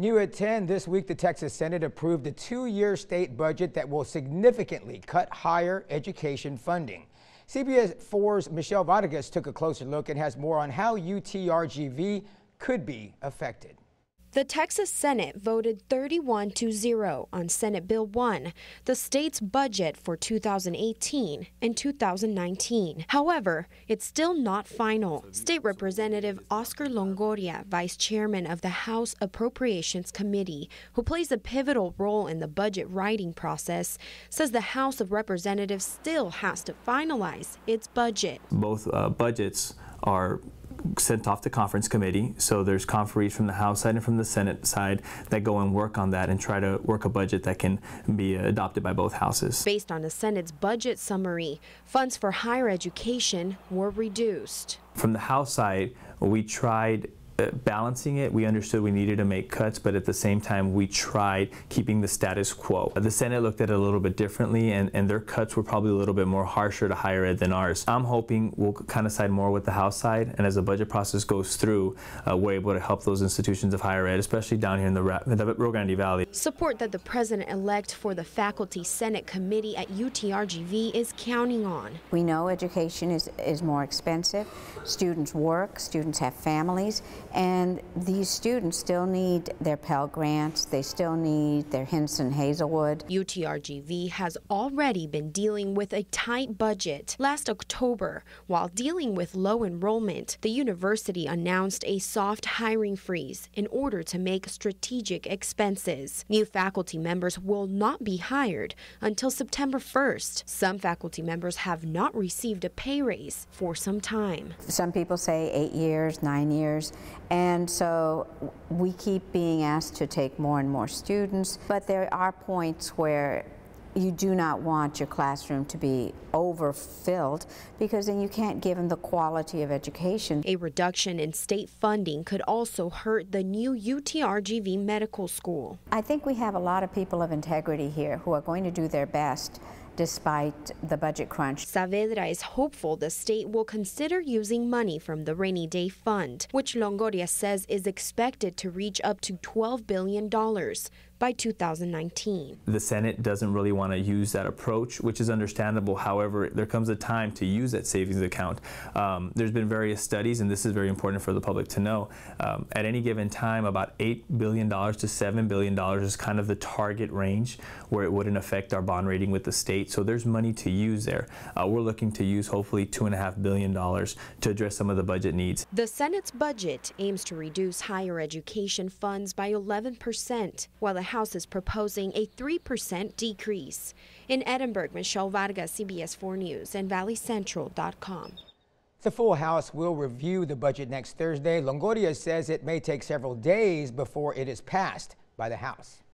New at 10 this week, the Texas Senate approved a 2-year state budget that will significantly cut higher education funding. CBS 4's Michelle Vargas took a closer look and has more on how UTRGV could be affected. The Texas Senate voted 31-0 on Senate Bill 1, the state's budget for 2018 and 2019. However, it's still not final. State Representative Oscar Longoria, vice chairman of the House Appropriations Committee, who plays a pivotal role in the budget writing process, says the House of Representatives still has to finalize its budget. Both budgets are sent off to conference committee, so there's conferees from the House side and from the Senate side that go and work on that and try to work a budget that can be adopted by both houses. Based on the Senate's budget summary, funds for higher education were reduced. From the House side, we tried balancing it. We understood we needed to make cuts, but at the same time we tried keeping the status quo. The Senate looked at it a little bit differently, and their cuts were probably a little bit more harsher to higher ed than ours. I'm hoping we'll kind of side more with the House side, and as the budget process goes through, we're able to help those institutions of higher ed, especially down here in the Rio Grande Valley. Support that the president-elect for the Faculty Senate Committee at UTRGV is counting on. We know education is more expensive. Students work, students have families, and these students still need their Pell Grants, they still need their Hinson Hazelwood. UTRGV has already been dealing with a tight budget. Last October, while dealing with low enrollment, the university announced a soft hiring freeze in order to make strategic expenses. New faculty members will not be hired until September 1st. Some faculty members have not received a pay raise for some time. Some people say 8 years, 9 years. And so we keep being asked to take more and more students, but there are points where you do not want your classroom to be overfilled, because then you can't give them the quality of education. A reduction in state funding could also hurt the new UTRGV Medical School. I think we have a lot of people of integrity here who are going to do their best despite the budget crunch. Saavedra is hopeful the state will consider using money from the Rainy Day Fund, which Longoria says is expected to reach up to $12 billion by 2019. The Senate doesn't really want to use that approach, which is understandable. However, there comes a time to use that savings account. There's been various studies, and this is very important for the public to know. At any given time, about $8 billion to $7 billion is kind of the target range where it wouldn't affect our bond rating with the state. So there's money to use there. We're looking to use hopefully $2.5 billion to address some of the budget needs. The Senate's budget aims to reduce higher education funds by 11%, while the House is proposing a 3% decrease. In Edinburgh, Michelle Vargas, CBS 4 News and ValleyCentral.com. The full House will review the budget next Thursday. Longoria says it may take several days before it is passed by the House.